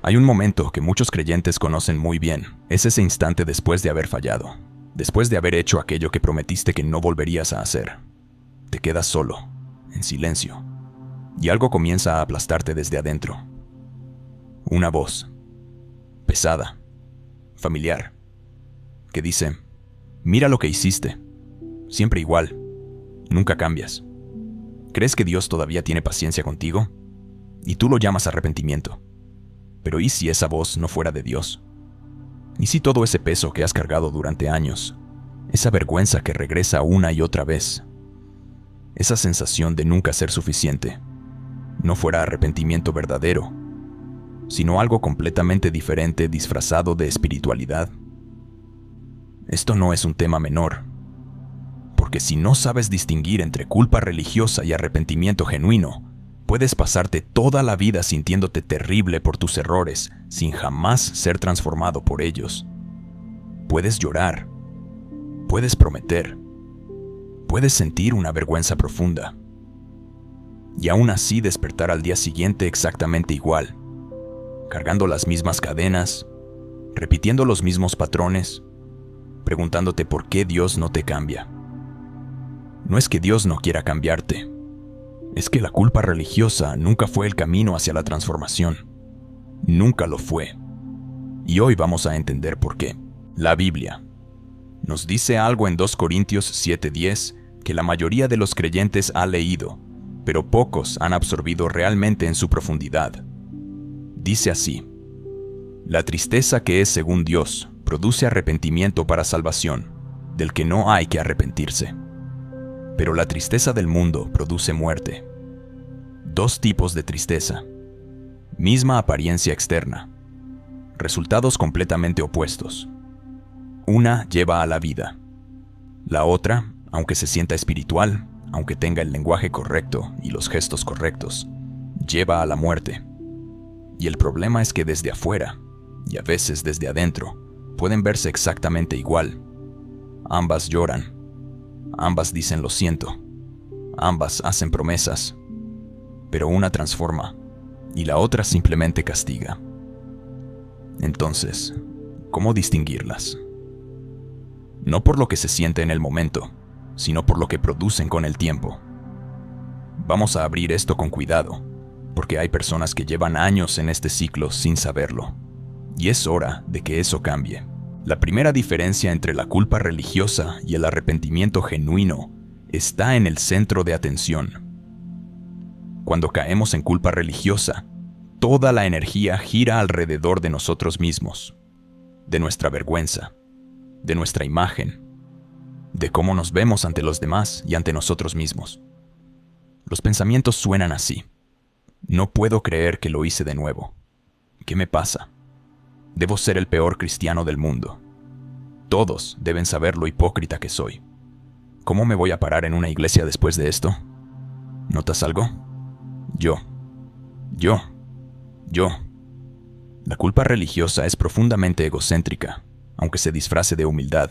Hay un momento que muchos creyentes conocen muy bien. Es ese instante después de haber fallado. Después de haber hecho aquello que prometiste que no volverías a hacer. Te quedas solo, en silencio. Y algo comienza a aplastarte desde adentro. Una voz. Pesada. Familiar. Que dice: mira lo que hiciste. Siempre igual. Nunca cambias. ¿Crees que Dios todavía tiene paciencia contigo? Y tú lo llamas arrepentimiento. Pero ¿y si esa voz no fuera de Dios? ¿Y si todo ese peso que has cargado durante años, esa vergüenza que regresa una y otra vez, esa sensación de nunca ser suficiente, no fuera arrepentimiento verdadero, sino algo completamente diferente disfrazado de espiritualidad? Esto no es un tema menor, porque si no sabes distinguir entre culpa religiosa y arrepentimiento genuino, puedes pasarte toda la vida sintiéndote terrible por tus errores sin jamás ser transformado por ellos. Puedes llorar, puedes prometer, puedes sentir una vergüenza profunda, y aún así despertar al día siguiente exactamente igual, cargando las mismas cadenas, repitiendo los mismos patrones, preguntándote por qué Dios no te cambia. No es que Dios no quiera cambiarte, es que la culpa religiosa nunca fue el camino hacia la transformación. Nunca lo fue. Y hoy vamos a entender por qué. La Biblia nos dice algo en 2 Corintios 7:10 que la mayoría de los creyentes ha leído, pero pocos han absorbido realmente en su profundidad. Dice así: la tristeza que es según Dios produce arrepentimiento para salvación, del que no hay que arrepentirse. Pero la tristeza del mundo produce muerte. Dos tipos de tristeza. Misma apariencia externa. Resultados completamente opuestos. Una lleva a la vida. La otra, aunque se sienta espiritual, aunque tenga el lenguaje correcto y los gestos correctos, lleva a la muerte. Y el problema es que desde afuera, y a veces desde adentro, pueden verse exactamente igual. Ambas lloran. Ambas dicen lo siento. Ambas hacen promesas. Pero una transforma y la otra simplemente castiga. Entonces, ¿cómo distinguirlas? No por lo que se siente en el momento, sino por lo que producen con el tiempo. Vamos a abrir esto con cuidado, porque hay personas que llevan años en este ciclo sin saberlo. Y es hora de que eso cambie. La primera diferencia entre la culpa religiosa y el arrepentimiento genuino está en el centro de atención. Cuando caemos en culpa religiosa, toda la energía gira alrededor de nosotros mismos, de nuestra vergüenza, de nuestra imagen, de cómo nos vemos ante los demás y ante nosotros mismos. Los pensamientos suenan así: no puedo creer que lo hice de nuevo. ¿Qué me pasa? Debo ser el peor cristiano del mundo. Todos deben saber lo hipócrita que soy. ¿Cómo me voy a parar en una iglesia después de esto? ¿Notas algo? Yo. La culpa religiosa es profundamente egocéntrica, aunque se disfrace de humildad.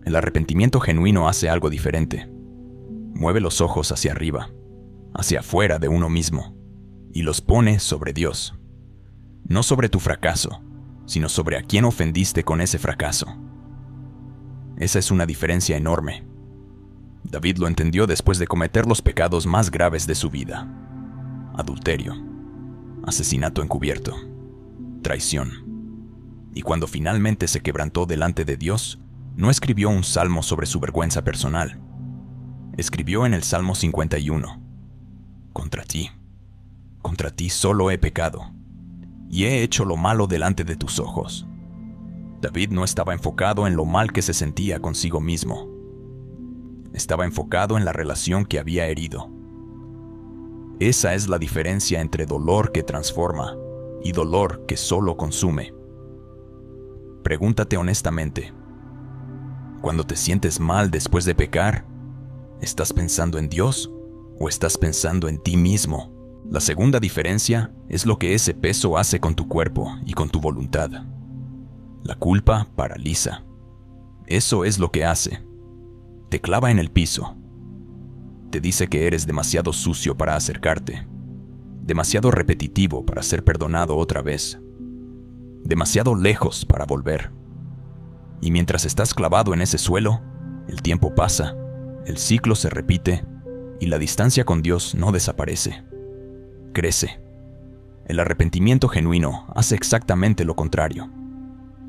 El arrepentimiento genuino hace algo diferente. Mueve los ojos hacia arriba, hacia afuera de uno mismo, y los pone sobre Dios. No sobre tu fracaso, sino sobre a quién ofendiste con ese fracaso. Esa es una diferencia enorme. David lo entendió después de cometer los pecados más graves de su vida: adulterio, asesinato encubierto, traición. Y cuando finalmente se quebrantó delante de Dios, no escribió un salmo sobre su vergüenza personal. Escribió en el Salmo 51: contra ti solo he pecado, y he hecho lo malo delante de tus ojos. David no estaba enfocado en lo mal que se sentía consigo mismo. Estaba enfocado en la relación que había herido. Esa es la diferencia entre dolor que transforma y dolor que solo consume. Pregúntate honestamente: cuando te sientes mal después de pecar, ¿estás pensando en Dios o estás pensando en ti mismo? La segunda diferencia es lo que ese peso hace con tu cuerpo y con tu voluntad. La culpa paraliza. Eso es lo que hace. Te clava en el piso. Te dice que eres demasiado sucio para acercarte. demasiado repetitivo para ser perdonado otra vez, demasiado lejos para volver. Y mientras estás clavado en ese suelo, el tiempo pasa, el ciclo se repite y la distancia con Dios no desaparece, crece. El arrepentimiento genuino hace exactamente lo contrario.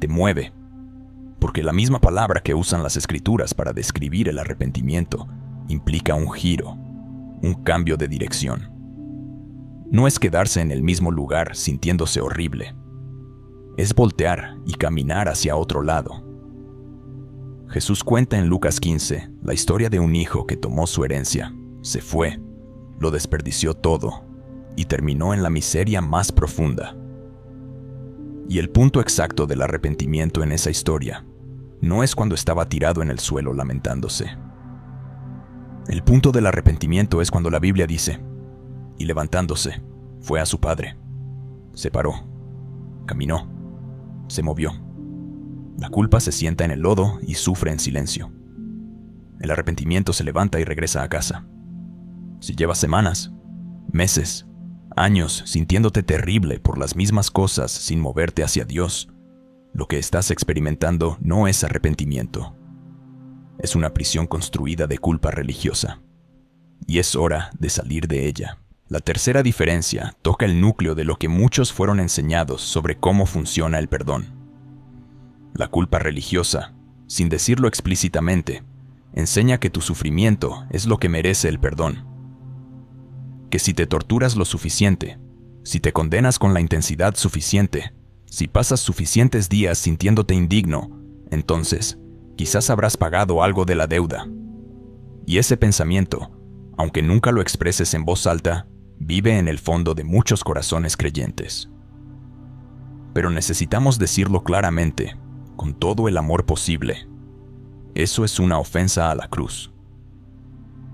Te mueve, porque la misma palabra que usan las Escrituras para describir el arrepentimiento implica un giro, un cambio de dirección. No es quedarse en el mismo lugar sintiéndose horrible. Es voltear y caminar hacia otro lado. Jesús cuenta en Lucas 15 la historia de un hijo que tomó su herencia, se fue, lo desperdició todo y terminó en la miseria más profunda. Y el punto exacto del arrepentimiento en esa historia no es cuando estaba tirado en el suelo lamentándose. El punto del arrepentimiento es cuando la Biblia dice, y levantándose, fue a su padre. Se paró, caminó, se movió. La culpa se sienta en el lodo y sufre en silencio. El arrepentimiento se levanta y regresa a casa. Si llevas semanas, meses, años sintiéndote terrible por las mismas cosas sin moverte hacia Dios, lo que estás experimentando no es arrepentimiento. Es una prisión construida de culpa religiosa. Y es hora de salir de ella. La tercera diferencia toca el núcleo de lo que muchos fueron enseñados sobre cómo funciona el perdón. La culpa religiosa, sin decirlo explícitamente, enseña que tu sufrimiento es lo que merece el perdón. Que si te torturas lo suficiente, si te condenas con la intensidad suficiente, si pasas suficientes días sintiéndote indigno, entonces quizás habrás pagado algo de la deuda. Y ese pensamiento, aunque nunca lo expreses en voz alta, vive en el fondo de muchos corazones creyentes. Pero necesitamos decirlo claramente, con todo el amor posible. Eso es una ofensa a la cruz.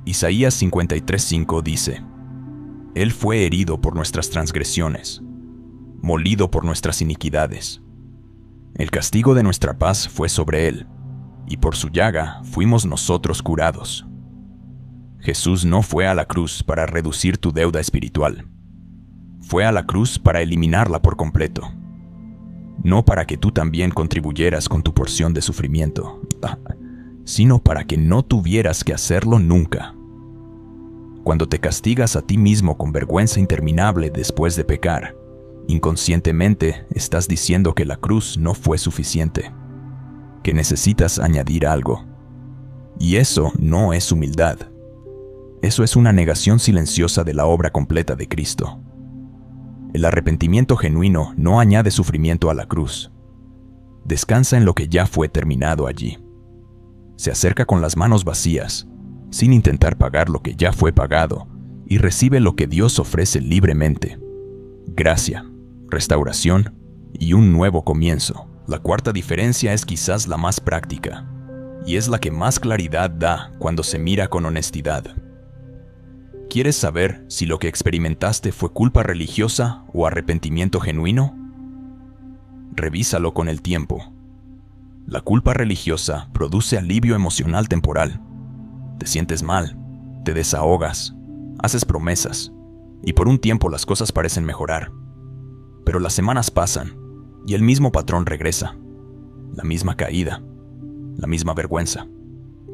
Isaías 53:5 dice, Él fue herido por nuestras transgresiones, molido por nuestras iniquidades. El castigo de nuestra paz fue sobre Él, y por su llaga fuimos nosotros curados. Jesús no fue a la cruz para reducir tu deuda espiritual. Fue a la cruz para eliminarla por completo. No para que tú también contribuyeras con tu porción de sufrimiento, sino para que no tuvieras que hacerlo nunca. Cuando te castigas a ti mismo con vergüenza interminable después de pecar, inconscientemente estás diciendo que la cruz no fue suficiente, que necesitas añadir algo. Y eso no es humildad. Eso es una negación silenciosa de la obra completa de Cristo. El arrepentimiento genuino no añade sufrimiento a la cruz. Descansa en lo que ya fue terminado allí. Se acerca con las manos vacías, sin intentar pagar lo que ya fue pagado, y recibe lo que Dios ofrece libremente: gracia, restauración y un nuevo comienzo. La cuarta diferencia es quizás la más práctica, y es la que más claridad da cuando se mira con honestidad. ¿Quieres saber si lo que experimentaste fue culpa religiosa o arrepentimiento genuino? Revísalo con el tiempo. La culpa religiosa produce alivio emocional temporal. Te sientes mal, te desahogas, haces promesas, y por un tiempo las cosas parecen mejorar. Pero las semanas pasan, y el mismo patrón regresa. La misma caída, la misma vergüenza,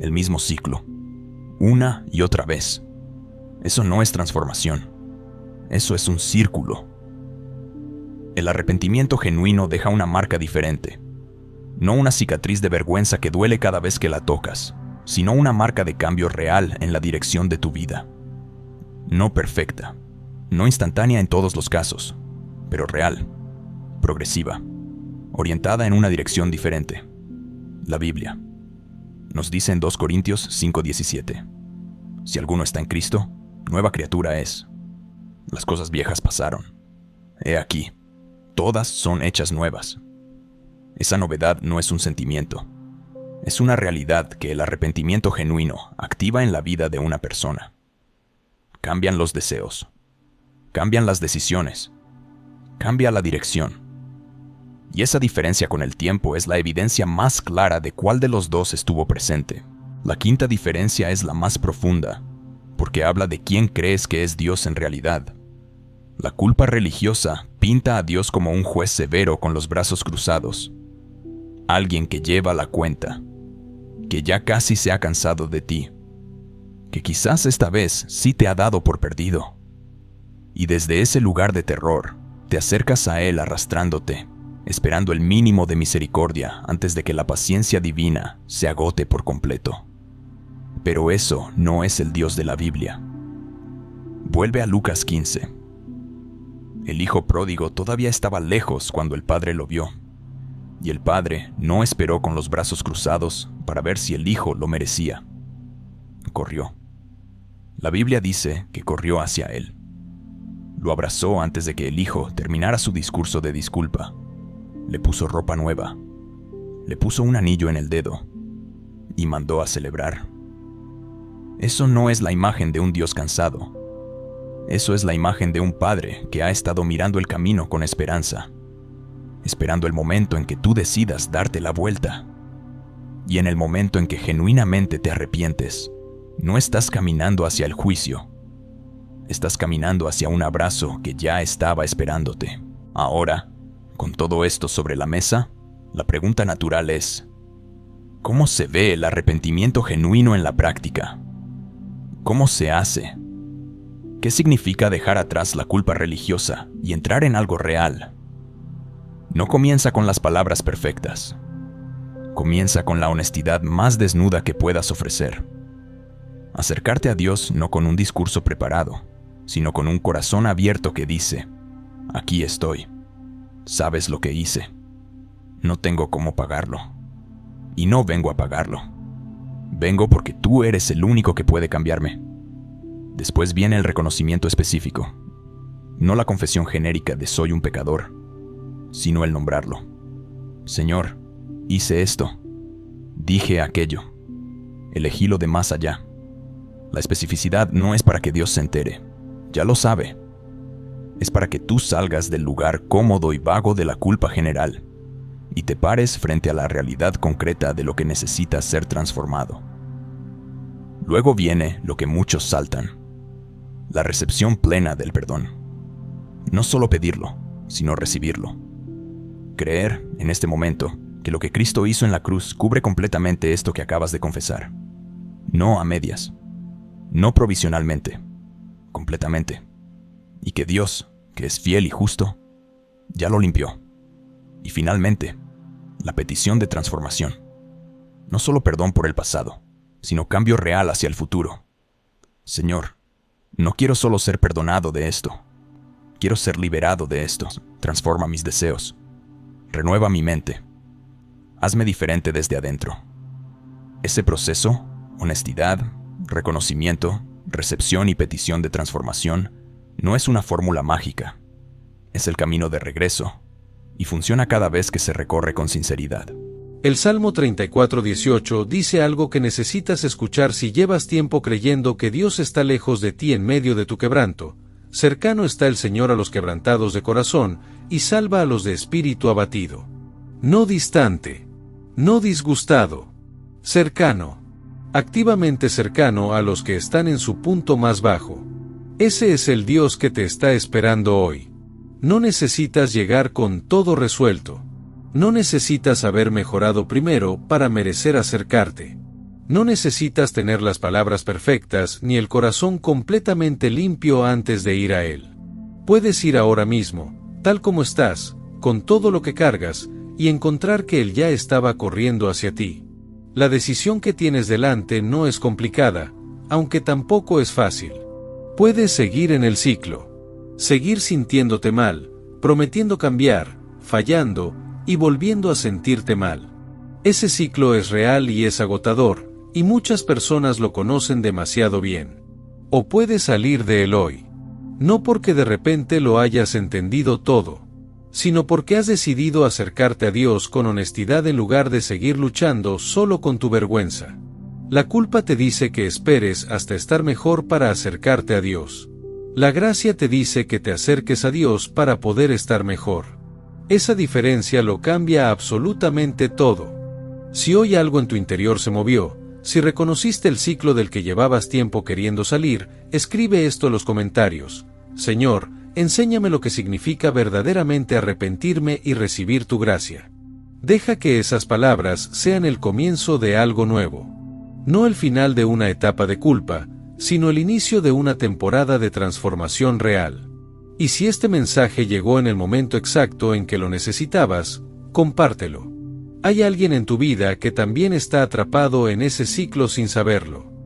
el mismo ciclo, una y otra vez. Eso no es transformación. Eso es un círculo. El arrepentimiento genuino deja una marca diferente. No una cicatriz de vergüenza que duele cada vez que la tocas, sino una marca de cambio real en la dirección de tu vida. No perfecta, no instantánea en todos los casos, pero real, progresiva, orientada en una dirección diferente. La Biblia nos dice en 2 Corintios 5:17, si alguno está en Cristo, nueva criatura es. Las cosas viejas pasaron. He aquí, todas son hechas nuevas. Esa novedad no es un sentimiento. Es una realidad que el arrepentimiento genuino activa en la vida de una persona. Cambian los deseos. Cambian las decisiones. Cambia la dirección. Y esa diferencia con el tiempo es la evidencia más clara de cuál de los dos estuvo presente. La quinta diferencia es la más profunda, porque habla de quién crees que es Dios en realidad. La culpa religiosa pinta a Dios como un juez severo con los brazos cruzados, alguien que lleva la cuenta, que ya casi se ha cansado de ti, que quizás esta vez sí te ha dado por perdido. Y desde ese lugar de terror, te acercas a Él arrastrándote, esperando el mínimo de misericordia antes de que la paciencia divina se agote por completo. Pero eso no es el Dios de la Biblia. Vuelve a Lucas 15. El hijo pródigo todavía estaba lejos cuando el padre lo vio, y el padre no esperó con los brazos cruzados para ver si el hijo lo merecía. Corrió. La Biblia dice que corrió hacia él. Lo abrazó antes de que el hijo terminara su discurso de disculpa. Le puso ropa nueva, le puso un anillo en el dedo y mandó a celebrar. Eso no es la imagen de un Dios cansado. Eso es la imagen de un padre que ha estado mirando el camino con esperanza, esperando el momento en que tú decidas darte la vuelta. Y en el momento en que genuinamente te arrepientes, no estás caminando hacia el juicio. Estás caminando hacia un abrazo que ya estaba esperándote. Ahora, con todo esto sobre la mesa, la pregunta natural es: ¿cómo se ve el arrepentimiento genuino en la práctica? ¿Cómo se hace? ¿Qué significa dejar atrás la culpa religiosa y entrar en algo real? No comienza con las palabras perfectas. Comienza con la honestidad más desnuda que puedas ofrecer. Acercarte a Dios no con un discurso preparado, sino con un corazón abierto que dice: aquí estoy. Sabes lo que hice. No tengo cómo pagarlo. Y no vengo a pagarlo. Vengo porque tú eres el único que puede cambiarme. Después viene el reconocimiento específico. No la confesión genérica de soy un pecador, sino el nombrarlo. Señor, hice esto. Dije aquello. Elegí lo de más allá. La especificidad no es para que Dios se entere. Ya lo sabe. Es para que tú salgas del lugar cómodo y vago de la culpa general y te pares frente a la realidad concreta de lo que necesita ser transformado. Luego viene lo que muchos saltan: la recepción plena del perdón. No solo pedirlo, sino recibirlo. Creer, en este momento, que lo que Cristo hizo en la cruz cubre completamente esto que acabas de confesar. No a medias. No provisionalmente. Completamente. Y que Dios, que es fiel y justo, ya lo limpió. Y finalmente, la petición de transformación. No solo perdón por el pasado, sino cambio real hacia el futuro. Señor, no quiero solo ser perdonado de esto. Quiero ser liberado de esto. Transforma mis deseos. Renueva mi mente. Hazme diferente desde adentro. Ese proceso, honestidad, reconocimiento, recepción y petición de transformación, no es una fórmula mágica. Es el camino de regreso, y funciona cada vez que se recorre con sinceridad. El Salmo 34:18 dice algo que necesitas escuchar si llevas tiempo creyendo que Dios está lejos de ti en medio de tu quebranto. Cercano está el Señor a los quebrantados de corazón, y salva a los de espíritu abatido. No distante, no disgustado, cercano, activamente cercano a los que están en su punto más bajo. Ese es el Dios que te está esperando hoy. No necesitas llegar con todo resuelto. No necesitas haber mejorado primero para merecer acercarte. No necesitas tener las palabras perfectas ni el corazón completamente limpio antes de ir a Él. Puedes ir ahora mismo, tal como estás, con todo lo que cargas, y encontrar que Él ya estaba corriendo hacia ti. La decisión que tienes delante no es complicada, aunque tampoco es fácil. Puedes seguir en el ciclo. Seguir sintiéndote mal, prometiendo cambiar, fallando y volviendo a sentirte mal. Ese ciclo es real y es agotador, y muchas personas lo conocen demasiado bien. O puedes salir de él hoy. No porque de repente lo hayas entendido todo, sino porque has decidido acercarte a Dios con honestidad en lugar de seguir luchando solo con tu vergüenza. La culpa te dice que esperes hasta estar mejor para acercarte a Dios. La gracia te dice que te acerques a Dios para poder estar mejor. Esa diferencia lo cambia absolutamente todo. Si hoy algo en tu interior se movió, si reconociste el ciclo del que llevabas tiempo queriendo salir, escribe esto en los comentarios. Señor, Enséñame lo que significa verdaderamente arrepentirme y recibir tu gracia. Deja que esas palabras sean el comienzo de algo nuevo. No el final de una etapa de culpa, sino el inicio de una temporada de transformación real. Y si este mensaje llegó en el momento exacto en que lo necesitabas, compártelo. Hay alguien en tu vida que también está atrapado en ese ciclo sin saberlo.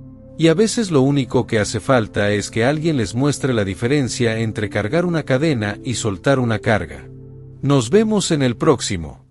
Y a veces lo único que hace falta es que alguien les muestre la diferencia entre cargar una cadena y soltar una carga. Nos vemos en el próximo.